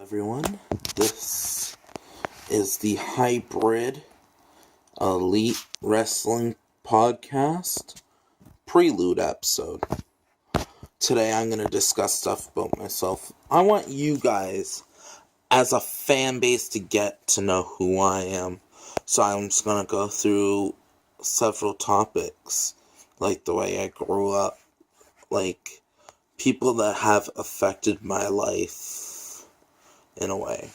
Everyone, this is the Hybrid Elite Wrestling Podcast prelude episode. Today I'm going to discuss stuff about myself. I want you guys, as a fan base, to get to know who I am. So I'm just going to go through several topics, like the way I grew up, like people that have affected my life in a way.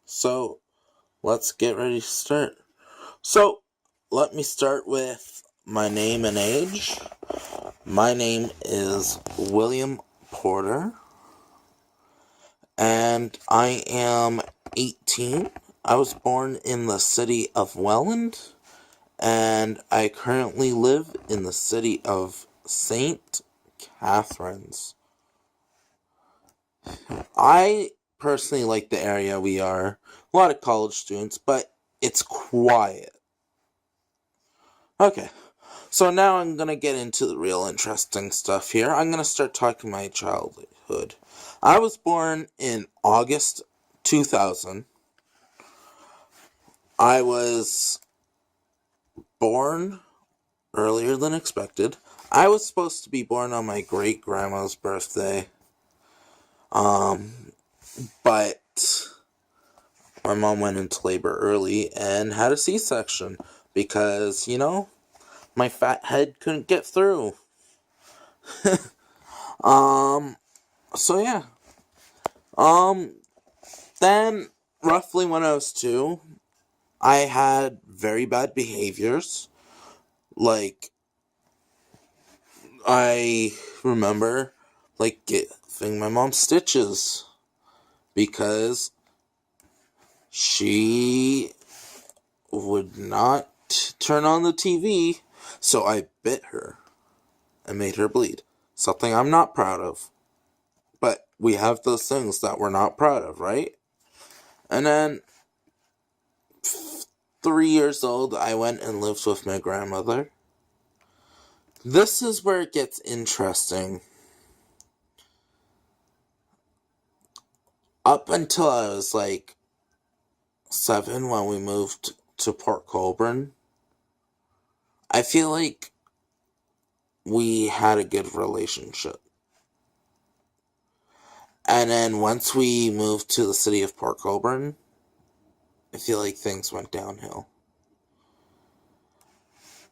So let's get ready to start. So let me start with my name and age. My name is William Porter, and I am 18. I was born in the city of Welland, and I currently live in the city of St. Catharines. I personally like the area we are. A lot of college students, but it's quiet. Okay, so now I'm going to get into the real interesting stuff here. I'm going to start talking my childhood. I was born in August 2000. I was born earlier than expected. I was supposed to be born on my great-grandma's birthday. But my mom went into labor early and had a C-section because, my fat head couldn't get through. So yeah. Then, roughly when I was 2, I had very bad behaviors. Like, I remember, giving my mom stitches because she would not turn on the TV, so I bit her and made her bleed. Something I'm not proud of. But we have those things that we're not proud of, right? And then, 3 years old, I went and lived with my grandmother. This is where it gets interesting. Up until I was 7 when we moved to Port Colborne, I feel like we had a good relationship. And then once we moved to the city of Port Colborne, I feel like things went downhill.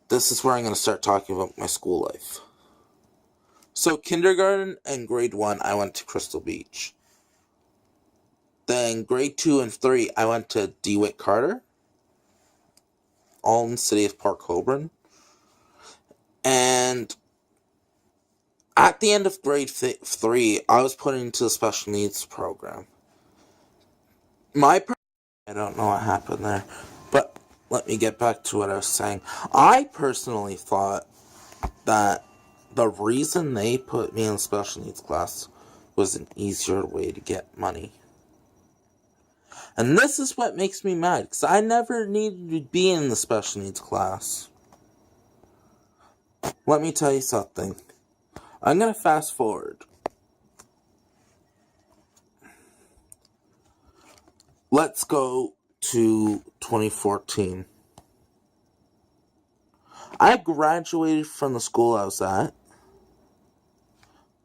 This is where I'm going to start talking about my school life. So kindergarten and grade 1, I went to Crystal Beach. Then grade 2 and 3, I went to DeWitt Carter, all in the city of Port Colborne. And at the end of grade 3, I was put into the special needs program. I don't know what happened there, but let me get back to what I was saying. I personally thought that the reason they put me in special needs class was an easier way to get money. And this is what makes me mad, because I never needed to be in the special needs class. Let me tell you something. I'm going to fast forward. Let's go to 2014. I graduated from the school I was at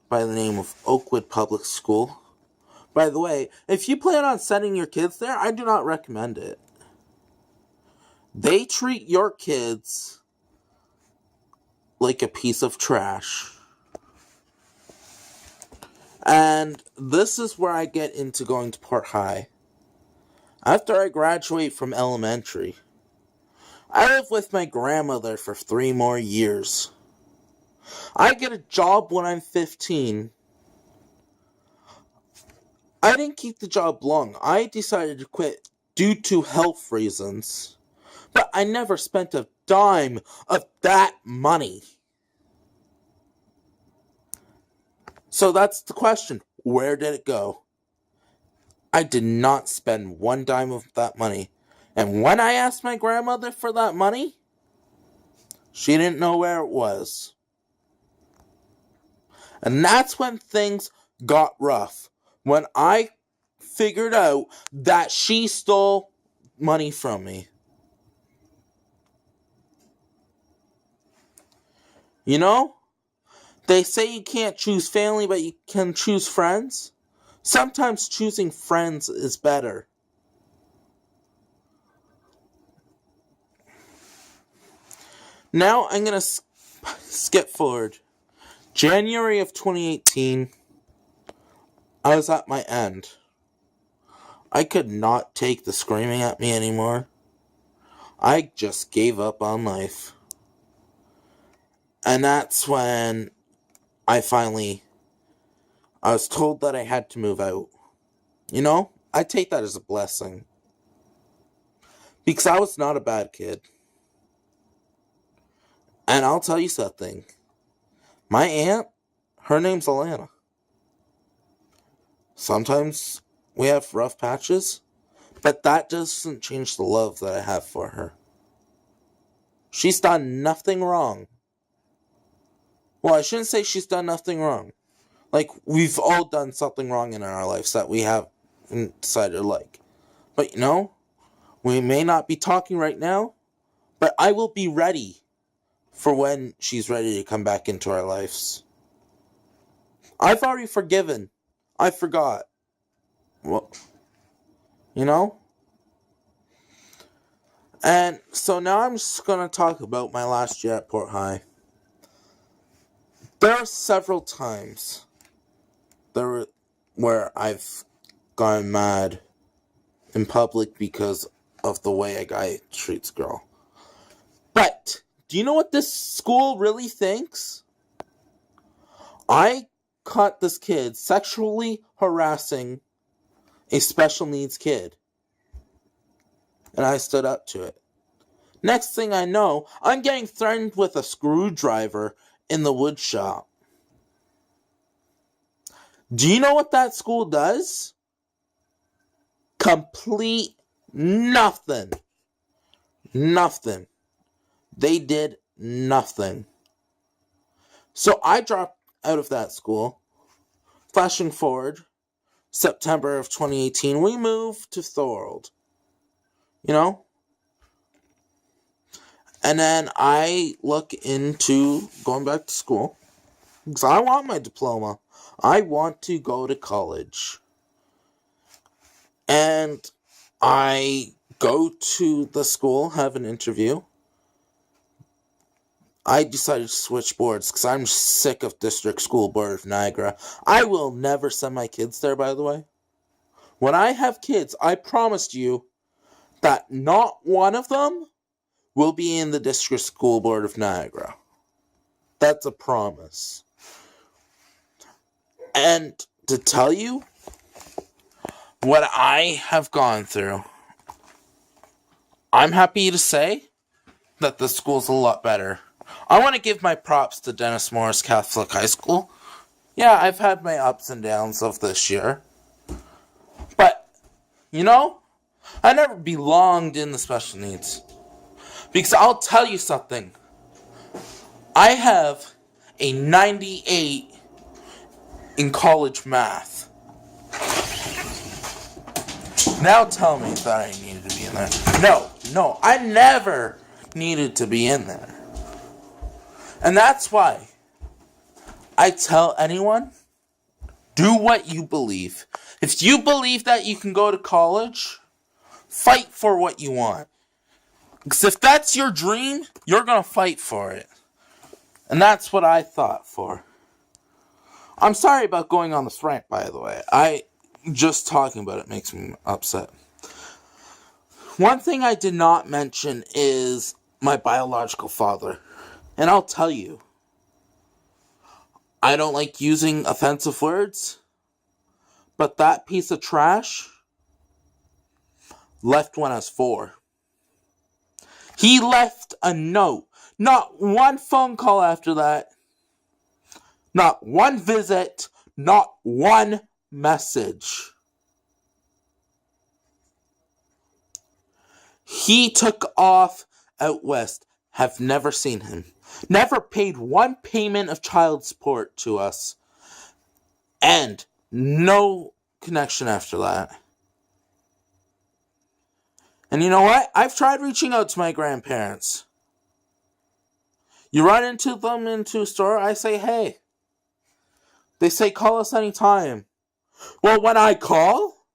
by the name of Oakwood Public School. By the way, if you plan on sending your kids there, I do not recommend it. They treat your kids like a piece of trash. And this is where I get into going to Port High. After I graduate from elementary, I live with my grandmother for 3 more years. I get a job when I'm 15. I didn't keep the job long. I decided to quit due to health reasons. But I never spent a dime of that money. So that's the question. Where did it go? I did not spend 1 dime of that money. And when I asked my grandmother for that money, she didn't know where it was. And that's when things got rough when I figured out that she stole money from me. You know? They say you can't choose family, but you can choose friends. Sometimes choosing friends is better. Now I'm going to skip forward. January of 2018, I was at my end. I could not take the screaming at me anymore. I just gave up on life. And that's when I was told that I had to move out. You know, I take that as a blessing. Because I was not a bad kid. And I'll tell you something. My aunt, her name's Alana. Sometimes we have rough patches, but that doesn't change the love that I have for her. She's done nothing wrong. Well, I shouldn't say she's done nothing wrong. Like, we've all done something wrong in our lives that we have decided to like. But you know, we may not be talking right now, but I will be ready for when she's ready to come back into our lives. I've already forgiven. I forgot. Well, you know? And so now I'm just going to talk about my last year at Port High. There are several times where I've gone mad in public because of the way a guy treats a girl. But do you know what this school really thinks? I caught this kid sexually harassing a special needs kid. And I stood up to it. Next thing I know, I'm getting threatened with a screwdriver in the wood shop. Do you know what that school does? Complete nothing. Nothing. They did nothing. So I dropped out of that school. Flashing forward, September of 2018, we moved to Thorold. You know? And then I look into going back to school. Because I want my diploma. I want to go to college. And I go to the school, have an interview. I decided to switch boards because I'm sick of District School Board of Niagara. I will never send my kids there, by the way. When I have kids, I promised you that not one of them will be in the District School Board of Niagara. That's a promise. And to tell you what I have gone through, I'm happy to say that the school's a lot better. I want to give my props to Dennis Morris Catholic High School. Yeah, I've had my ups and downs of this year. But, you know, I never belonged in the special needs. Because I'll tell you something. I have a 98 in college math. Now tell me that I needed to be in there. No, I never needed to be in there. And that's why I tell anyone, do what you believe. If you believe that you can go to college, fight for what you want. Because if that's your dream, you're going to fight for it. And that's what I thought for. I'm sorry about going on this rant, by the way. Just talking about it makes me upset. One thing I did not mention is my biological father. And I'll tell you, I don't like using offensive words, but that piece of trash left when I was 4. He left a note. Not one phone call after that. Not one visit. Not one message. He took off out west. Have never seen him. Never paid one payment of child support to us. And no connection after that. And you know what? I've tried reaching out to my grandparents. You run into them into a store, I say, hey. They say, call us anytime. Well, when I call,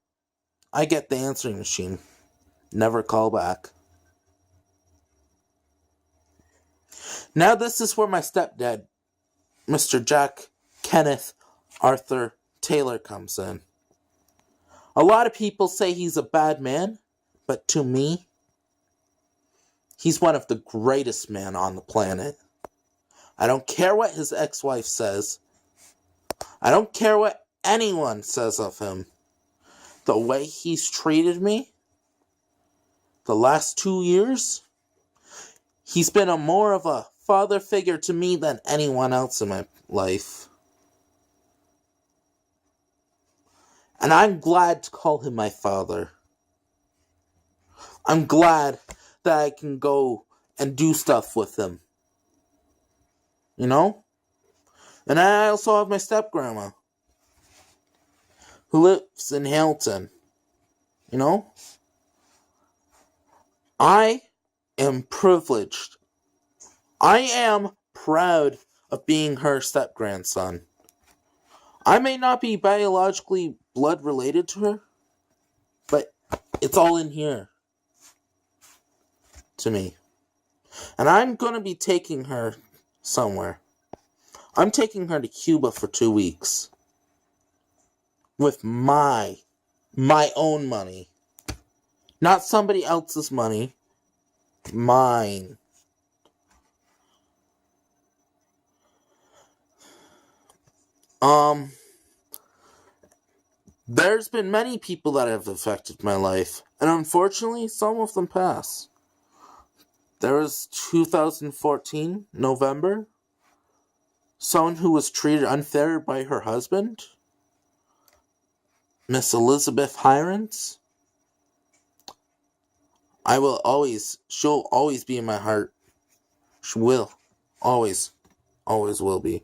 I get the answering machine. Never call back. Now this is where my stepdad, Mr. Jack Kenneth Arthur Taylor, comes in. A lot of people say he's a bad man, but to me, he's one of the greatest men on the planet. I don't care what his ex-wife says. I don't care what anyone says of him. The way he's treated me the last 2 years, he's been more of a father figure to me than anyone else in my life. And I'm glad to call him my father. I'm glad that I can go and do stuff with him. You know? And I also have my step-grandma, who lives in Hamilton. You know? I am privileged. I am proud of being her step-grandson. I may not be biologically blood related to her, but it's all in here to me. And I'm going to be taking her somewhere. I'm taking her to Cuba for 2 weeks. With my own money. Not somebody else's money. Mine. There's been many people that have affected my life, and unfortunately, some of them pass. There was 2014, November, someone who was treated unfair by her husband, Miss Elizabeth Hirons. She'll always be in my heart. She will. Always will be.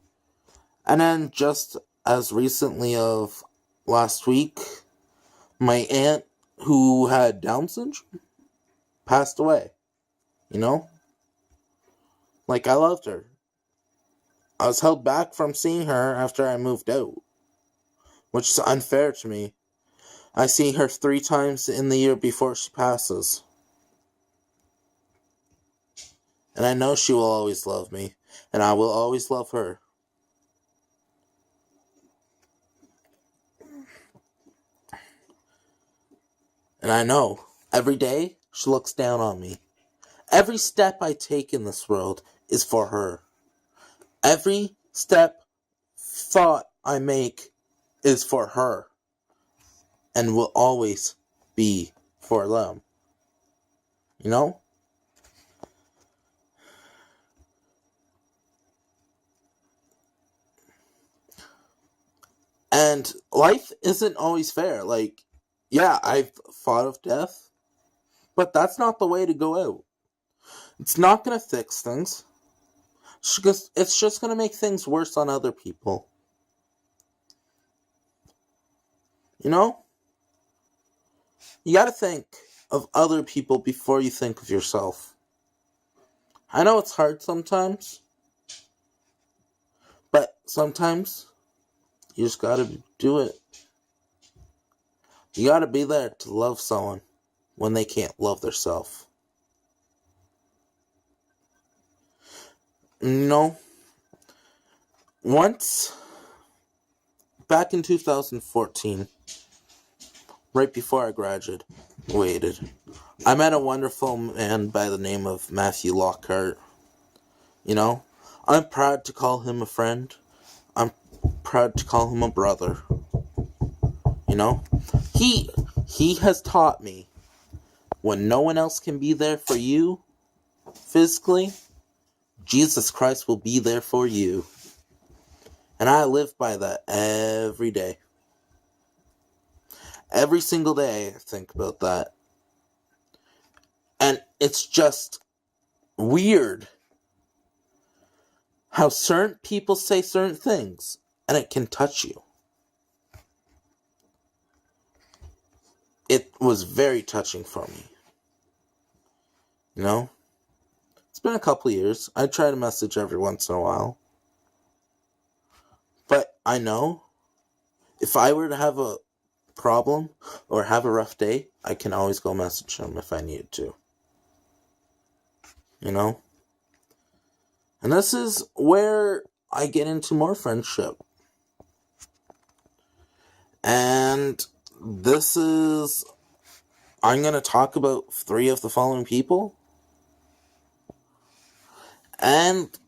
And then just as recently of last week, my aunt who had Down syndrome passed away. You know? Like, I loved her. I was held back from seeing her after I moved out, which is unfair to me. I see her 3 times in the year before she passes. And I know she will always love me, and I will always love her. And I know, every day, she looks down on me. Every step I take in this world is for her. Every thought I make is for her. And will always be for them. You know? And life isn't always fair. Like, yeah, I've thought of death, but that's not the way to go out. It's not going to fix things. It's just going to make things worse on other people. You know? You got to think of other people before you think of yourself. I know it's hard sometimes, but sometimes you just got to do it. You got to be there to love someone when they can't love themselves. You know, once, back in 2014, right before I graduated, I met a wonderful man by the name of Matthew Lockhart. You know, I'm proud to call him a friend. I'm proud to call him a brother. You know, he has taught me when no one else can be there for you physically, Jesus Christ will be there for you. And I live by that every day. Every single day I think about that. And it's just weird how certain people say certain things and it can touch you. was very touching for me. You know? It's been a couple years. I try to message every once in a while. But I know if I were to have a problem or have a rough day, I can always go message him if I needed to. You know? And this is where I get into more friendship. And I'm going to talk about 3 of the following people. And,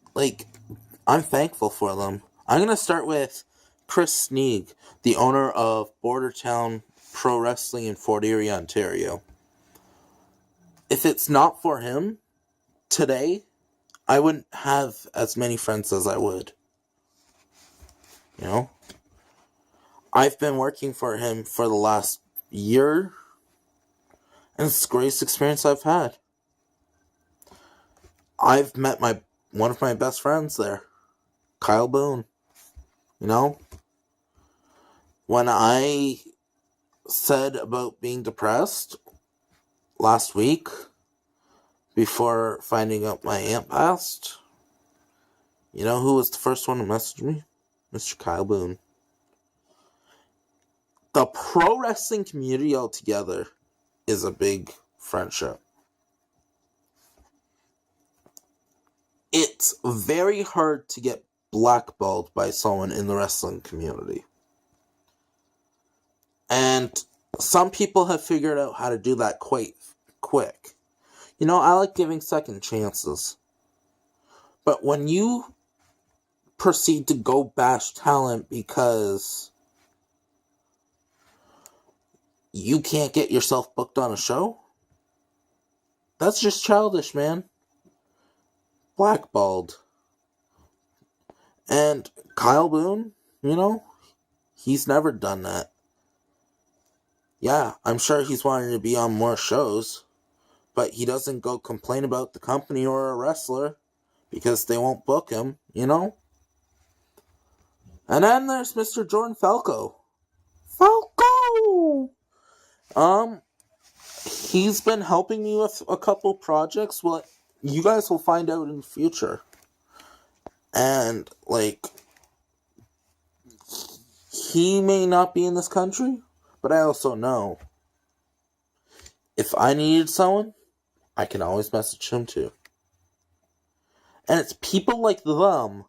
I'm thankful for them. I'm going to start with Chris Sneeg, the owner of Bordertown Pro Wrestling in Fort Erie, Ontario. If it's not for him, today, I wouldn't have as many friends as I would. You know? I've been working for him for the last year, and it's the greatest experience I've had. I've met one of my best friends there, Kyle Boone. You know? When I said about being depressed last week, before finding out my aunt passed, you know who was the first one to message me? Mr. Kyle Boone. The pro wrestling community altogether is a big friendship. It's very hard to get blackballed by someone in the wrestling community. And some people have figured out how to do that quite quick. You know, I like giving second chances. But when you proceed to go bash talent because you can't get yourself booked on a show, that's just childish, man. Blackballed. And Kyle Boone, you know, he's never done that. Yeah, I'm sure he's wanting to be on more shows, but he doesn't go complain about the company or a wrestler because they won't book him, you know? And then there's Mr. Jordan Falco. Falco! He's been helping me with a couple projects. Well, you guys will find out in the future. And, he may not be in this country, but I also know if I needed someone, I can always message him too. And it's people like them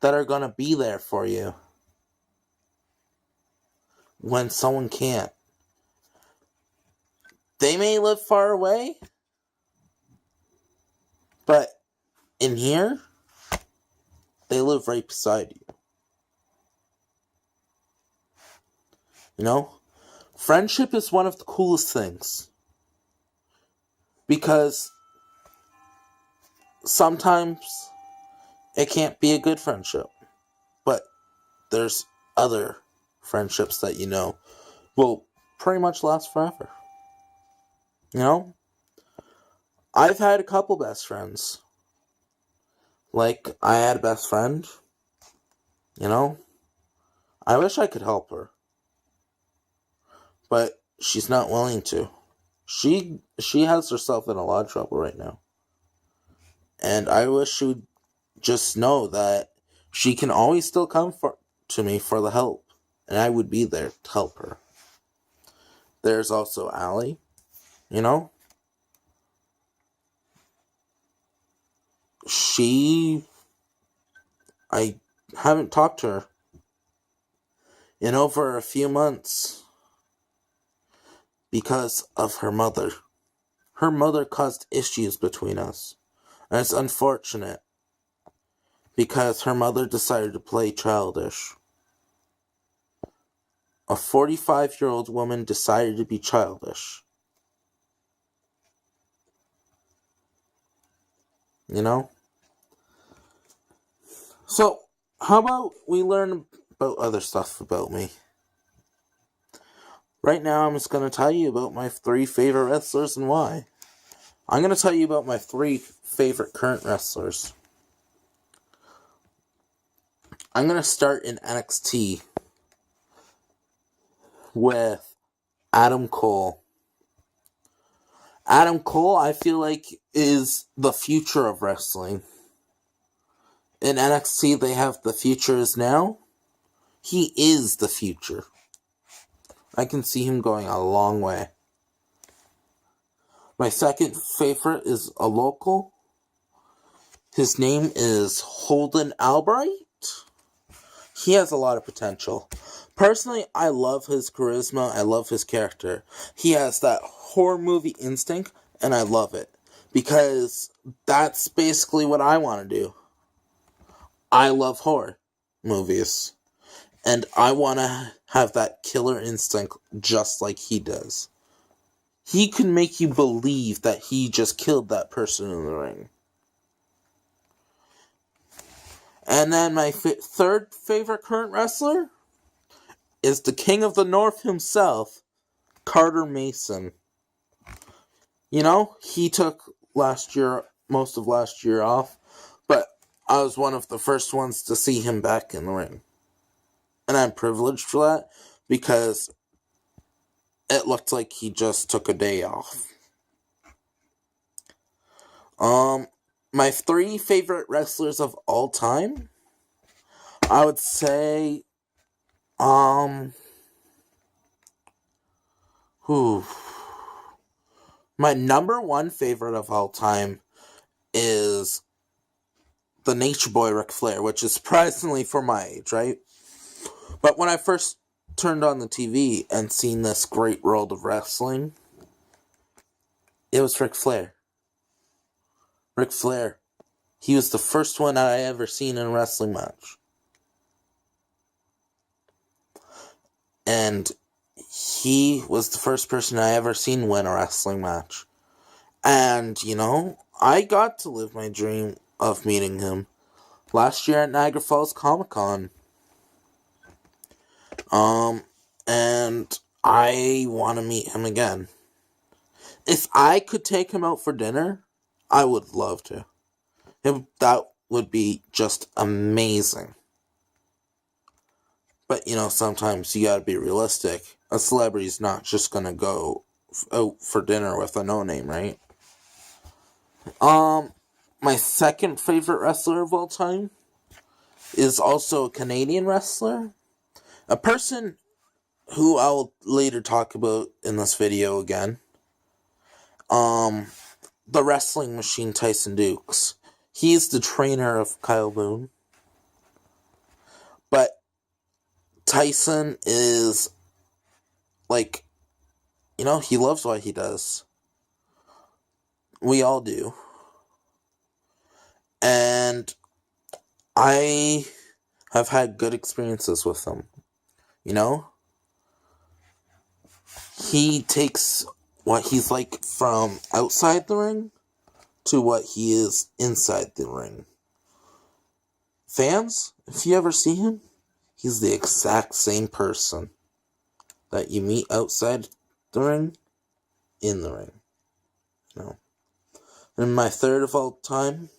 that are going to be there for you when someone can't. They may live far away, but in here, they live right beside you. You know? Friendship is one of the coolest things. Because sometimes it can't be a good friendship. But there's other friendships that you know will pretty much last forever. You know? I've had a couple best friends. I had a best friend. You know? I wish I could help her. But she's not willing to. She has herself in a lot of trouble right now. And I wish she would just know that she can always still come to me for the help. And I would be there to help her. There's also Allie. You know? I haven't talked to her in over a few months because of her mother. Her mother caused issues between us. And it's unfortunate because her mother decided to play childish. A 45-year-old woman decided to be childish. You know? So, how about we learn about other stuff about me? Right now, I'm just going to tell you about my 3 favorite wrestlers and why. I'm going to tell you about my 3 favorite current wrestlers. I'm going to start in NXT with Adam Cole. Adam Cole, I feel like, is the future of wrestling. In NXT, they have the future is now. He is the future. I can see him going a long way. My second favorite is a local. His name is Holden Albright. He has a lot of potential. Personally, I love his charisma. I love his character. He has that horror movie instinct, and I love it. Because that's basically what I want to do. I love horror movies. And I want to have that killer instinct just like he does. He can make you believe that he just killed that person in the ring. And then my third favorite current wrestler is the King of the North himself, Carter Mason. You know, he took most of last year off, but I was one of the first ones to see him back in the ring. And I'm privileged for that because it looked like he just took a day off. My three favorite wrestlers of all time, I would say, my number one favorite of all time is the Nature Boy Ric Flair, which is surprisingly for my age, right? But when I first turned on the TV and seen this great world of wrestling, it was Ric Flair. Ric Flair. He was the first one I ever seen in a wrestling match. And he was the first person I ever seen win a wrestling match. And, you know, I got to live my dream of meeting him last year at Niagara Falls Comic-Con. And I want to meet him again. If I could take him out for dinner, I would love to. That would be just amazing. But, you know, sometimes you gotta be realistic. A celebrity's not just gonna go out for dinner with a no-name, right? My second favorite wrestler of all time is also a Canadian wrestler. A person who I'll later talk about in this video again. The wrestling machine Tyson Dukes. He's the trainer of Kyle Boone. But Tyson is, like, you know, he loves what he does. We all do. And I have had good experiences with him. You know? He takes what he's like from outside the ring to what he is inside the ring. Fans, if you ever see him, he's the exact same person that you meet outside the ring, in the ring. You know? And my third of all time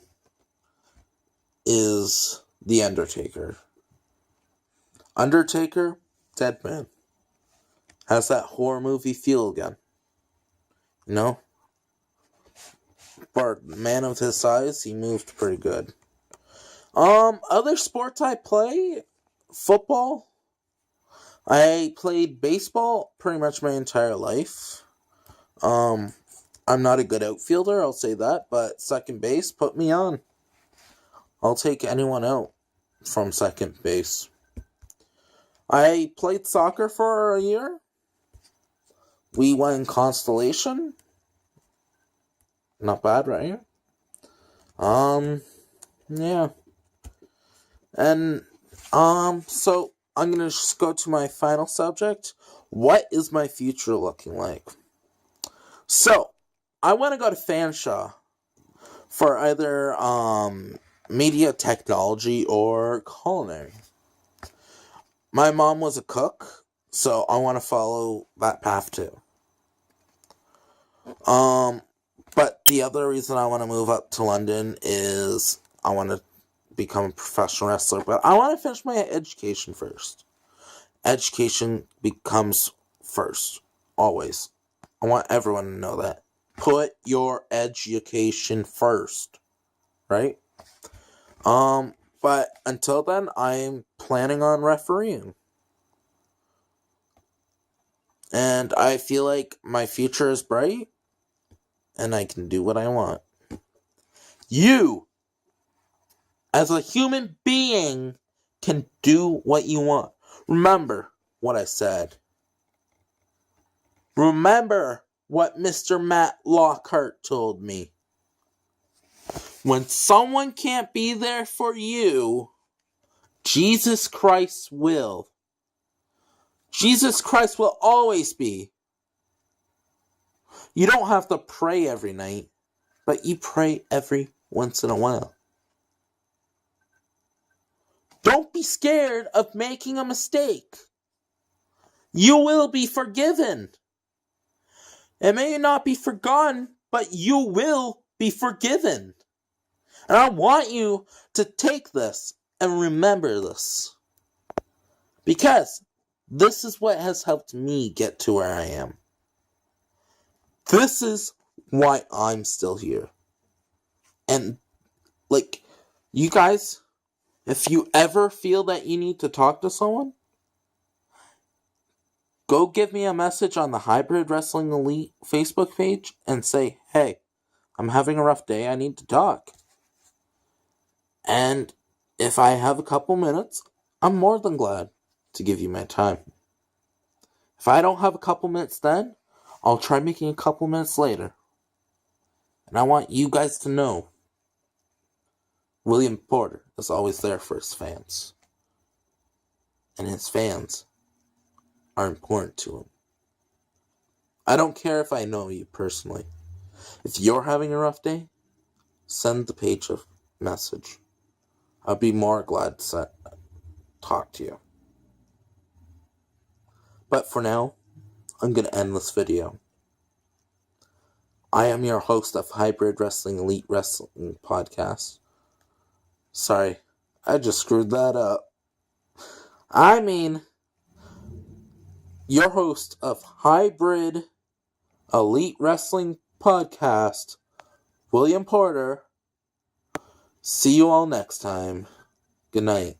is The Undertaker. Undertaker, dead man. Has that horror movie feel again. You know? For a man of his size, he moved pretty good. Other sports I play, football. I played baseball pretty much my entire life. I'm not a good outfielder, I'll say that, but second base, put me on. I'll take anyone out from second base. I played soccer for a year. We won Constellation. Not bad, right? Yeah. And, so I'm gonna just go to my final subject. What is my future looking like? So, I want to go to Fanshawe for either, media technology or culinary. My mom was a cook, so I want to follow that path too. But the other reason I want to move up to London is I want to become a professional wrestler, but I want to finish my education first. Education becomes first, Always. I want everyone to know that. Put your education first. Right? But until then, I'm planning on refereeing. And I feel like my future is bright, and I can do what I want. You, as a human being, can do what you want. Remember what I said. Remember what Mr. Matt Lockhart told me. When someone can't be there for you, Jesus Christ will. Jesus Christ will always be. You don't have to pray every night, but you pray every once in a while. Don't be scared of making a mistake. You will be forgiven. It may not be forgotten, but you will be forgiven. And I want you to take this and remember this. Because this is what has helped me get to where I am. This is why I'm still here. And, you guys, if you ever feel that you need to talk to someone, go give me a message on the Hybrid Wrestling Elite Facebook page and say, hey, I'm having a rough day, I need to talk. And if I have a couple minutes, I'm more than glad to give you my time. If I don't have a couple minutes then, I'll try making a couple minutes later. And I want you guys to know, William Porter is always there for his fans. And his fans are important to him. I don't care if I know you personally. If you're having a rough day, send the page a message. I'll be more glad to talk to you. But for now, I'm going to end this video. I am your host of Hybrid Wrestling Elite Wrestling Podcast. Sorry, I just screwed that up. I mean, your host of Hybrid Elite Wrestling Podcast, William Porter. See you all next time. Good night.